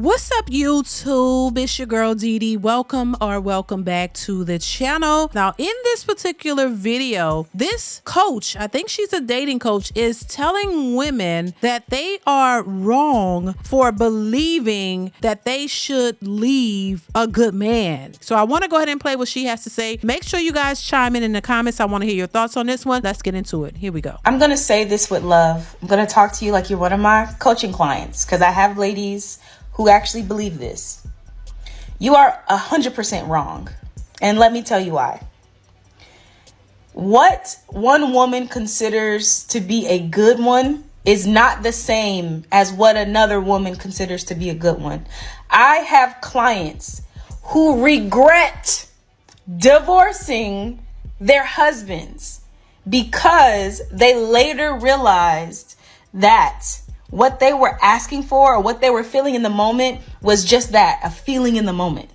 What's up, YouTube? It's your girl DeeDee. Welcome back to the channel. Now, in this particular video, this coach, I think she's a dating coach, is telling women that they are wrong for believing that they should leave a good man. So I want to go ahead and play what she has to say. Make sure you guys chime in the comments. I want to hear your thoughts on this one. Let's get into it. Here we go. I'm going to say this with love. I'm going to talk to you like you're one of my coaching clients, because I have ladies who actually believe this. You are 100% wrong. And let me tell you why. What one woman considers to be a good one is not the same as what another woman considers to be a good one. I have clients who regret divorcing their husbands because they later realized that what they were asking for or what they were feeling in the moment was just that, a feeling in the moment.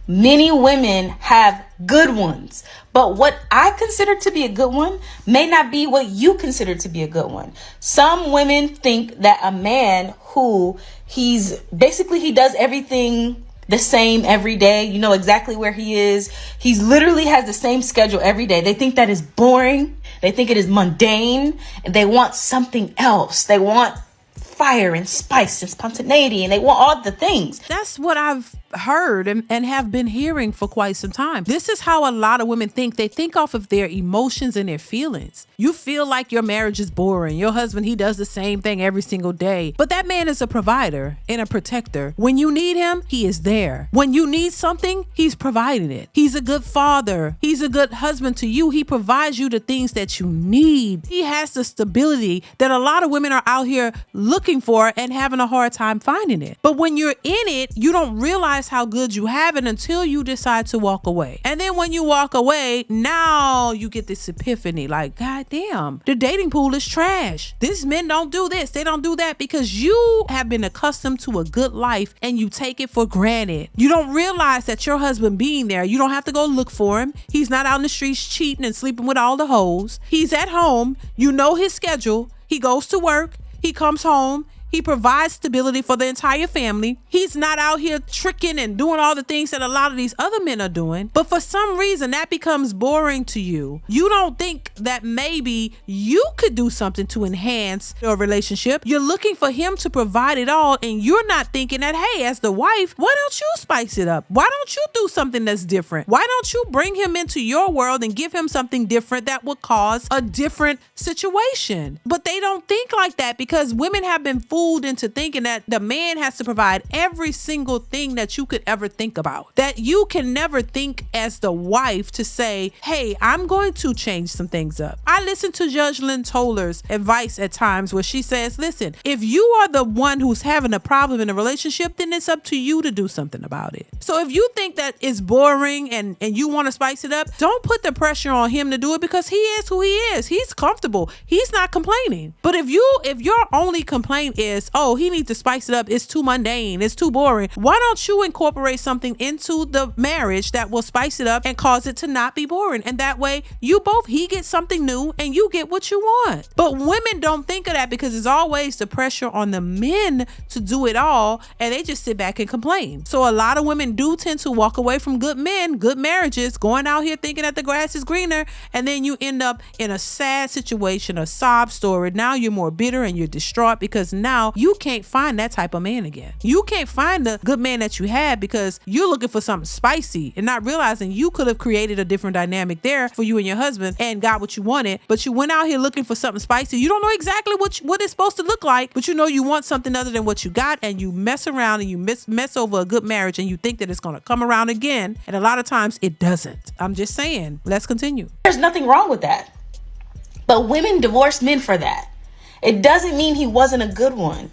Many women have good ones, but what I consider to be a good one may not be what you consider to be a good one. Some women think that a man who he does everything the same every day, you know exactly where he is. He literally has the same schedule every day. They think that is boring. They think it is mundane, and they want something else. They want fire and spice and spontaneity, and they want all the things. That's what I've heard and have been hearing for quite some time. This is how a lot of women think. They think off of their emotions and their feelings. You feel like your marriage is boring. Your husband, he does the same thing every single day. But that man is a provider and a protector. When you need him, he is there. When you need something, he's providing it. He's a good father. He's a good husband to you. He provides you the things that you need. He has the stability that a lot of women are out here looking for and having a hard time finding it. But when you're in it, you don't realize how good you have it until you decide to walk away. And then when you walk away, now you get this epiphany like, God damn, the dating pool is trash. These men don't do this. They don't do that, because you have been accustomed to a good life and you take it for granted. You don't realize that your husband being there, you don't have to go look for him. He's not out in the streets cheating and sleeping with all the hoes. He's at home. You know his schedule. He goes to work. He comes home. He provides stability for the entire family. He's not out here tricking and doing all the things that a lot of these other men are doing. But for some reason, that becomes boring to you. You don't think that maybe you could do something to enhance your relationship. You're looking for him to provide it all, and you're not thinking that, hey, as the wife, why don't you spice it up? Why don't you do something that's different? Why don't you bring him into your world and give him something different that would cause a different situation? But they don't think like that, because women have been fooled into thinking that the man has to provide every single thing that you could ever think about. That you can never think as the wife to say, hey, I'm going to change some things up. I listen to Judge Lynn Toller's advice at times where she says, listen, if you are the one who's having a problem in a relationship, then it's up to you to do something about it. So if you think that it's boring and you want to spice it up, don't put the pressure on him to do it, because he is who he is. He's comfortable. He's not complaining. But if your only complaint is, oh, he needs to spice it up, it's too mundane, it's too boring, why don't you incorporate something into the marriage that will spice it up and cause it to not be boring? And that way he gets something new and you get what you want. But women don't think of that, because it's always the pressure on the men to do it all, and they just sit back and complain. So a lot of women do tend to walk away from good men, good marriages, going out here thinking that the grass is greener, and then you end up in a sad situation, a sob story. Now you're more bitter and you're distraught, because now you can't find that type of man again. You can't find the good man that you had, because you're looking for something spicy and not realizing you could have created a different dynamic there for you and your husband and got what you wanted. But you went out here looking for something spicy. You don't know exactly what it's supposed to look like, but you know you want something other than what you got, and you mess around and you mess over a good marriage, and you think that it's going to come around again. And a lot of times it doesn't. I'm just saying, let's continue. There's nothing wrong with that. But women divorce men for that. It doesn't mean he wasn't a good one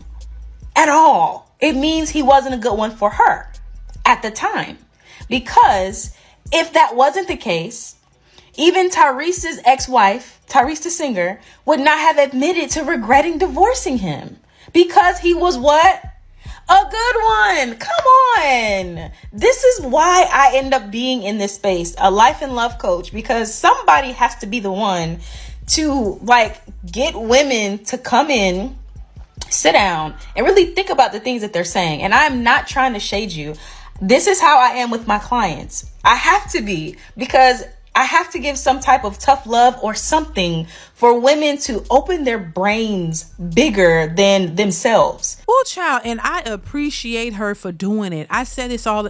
at all. It means he wasn't a good one for her at the time. Because if that wasn't the case, even Tyrese's ex-wife, Tyrese the singer, would not have admitted to regretting divorcing him, because he was what? A good one. Come on. This is why I end up being in this space, a life and love coach, because somebody has to be the one to get women to come in sit down and really think about the things that they're saying. And I'm not trying to shade you. This is how I am with my clients. I have to be, because I have to give some type of tough love or something for women to open their brains bigger than themselves. Oh, child, and I appreciate her for doing it. I say this all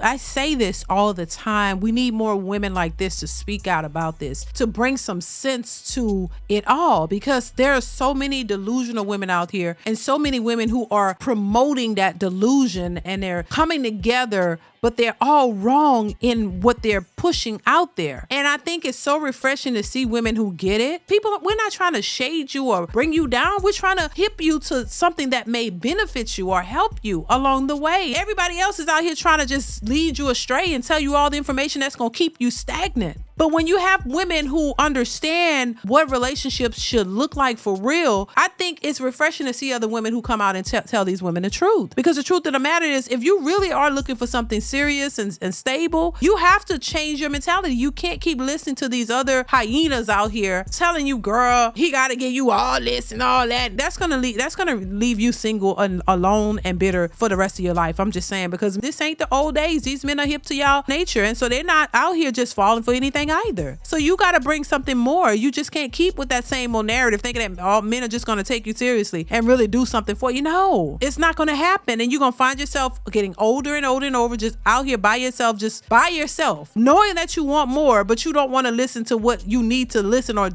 the time. We need more women like this to speak out about this, to bring some sense to it all, because there are so many delusional women out here and so many women who are promoting that delusion, and they're coming together, but they're all wrong in what they're pushing out there. And I think it's so refreshing to see women who get it. We're not trying to shade you or bring you down. We're trying to hip you to something that may benefit you or help you along the way. Everybody else is out here trying to just lead you astray and tell you all the information that's going to keep you stagnant. But when you have women who understand what relationships should look like for real, I think it's refreshing to see other women who come out and tell these women the truth. Because the truth of the matter is, if you really are looking for something serious and stable, you have to change your mentality. You can't keep listening to these other hyenas out here telling you, girl, he got to give you all this and all that. That's gonna leave you single and alone and bitter for the rest of your life. I'm just saying, because this ain't the old days. These men are hip to y'all nature, and so they're not out here just falling for anything either. So you got to bring something more. You just can't keep with that same old narrative thinking that all men are just going to take you seriously and really do something for you. No, it's not going to happen. And you're going to find yourself getting older and older and over, just out here by yourself, knowing that you want more, but you don't want to listen to what you need to listen or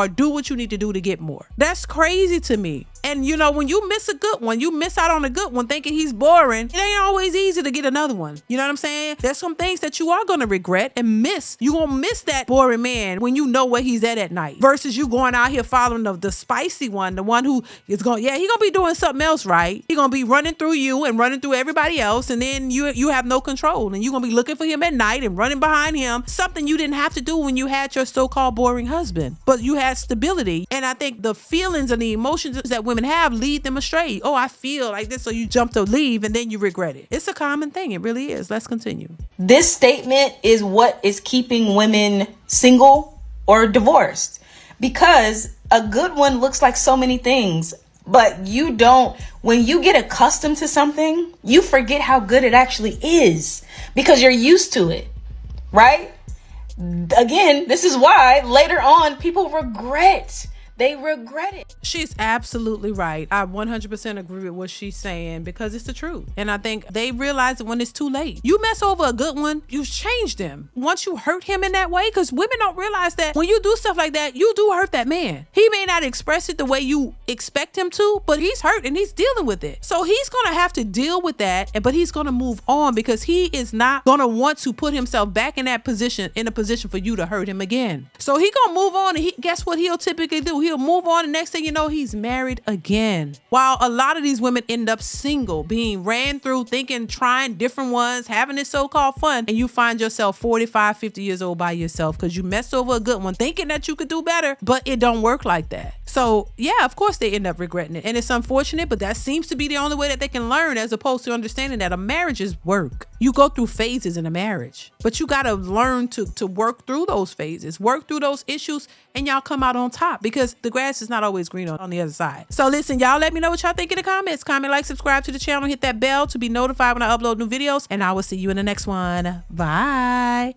do what you need to do to get more. That's crazy to me. And when you miss a good one, you miss out on a good one thinking he's boring. It ain't always easy to get another one. You know what I'm saying? There's some things that you are going to regret and miss. You're going to miss that boring man when you know where he's at night, versus you going out here following the spicy one, the one who is going, he going to be doing something else, right? He going to be running through you and running through everybody else. And then you have no control, and you're going to be looking for him at night and running behind him. Something you didn't have to do when you had your so-called boring husband, but you had stability. And I think the feelings and the emotions that women have lead them astray. Oh, I feel like this. So you jump to leave and then you regret it. It's a common thing. It really is. Let's continue. This statement is what is keeping women single or divorced, because a good one looks like so many things, but when you get accustomed to something, you forget how good it actually is because you're used to it, right? Again, this is why later on people regret. They regret it. She's absolutely right. I 100% agree with what she's saying, because it's the truth. And I think they realize it when it's too late. You mess over a good one, you've changed him. Once you hurt him in that way, because women don't realize that when you do stuff like that, you do hurt that man. He may not express it the way you expect him to, but he's hurt and he's dealing with it. So he's going to have to deal with that, but he's going to move on, because he is not going to want to put himself back in a position for you to hurt him again. So he going to move on, and guess what he'll typically do? He'll move on, and next thing you know, he's married again. While a lot of these women end up single, being ran through, trying different ones, having this so-called fun, and you find yourself 45, 50 years old by yourself because you messed over a good one thinking that you could do better, but it don't work like that. So yeah, of course they end up regretting it, and it's unfortunate, but that seems to be the only way that they can learn, as opposed to understanding that a marriage is work. You go through phases in a marriage, but you got to learn to work through those phases, work through those issues, and y'all come out on top, because the grass is not always green on the other side. So listen, y'all, let me know what y'all think in the comments. Comment, like, subscribe to the channel, hit that bell to be notified when I upload new videos, and I will see you in the next one. Bye.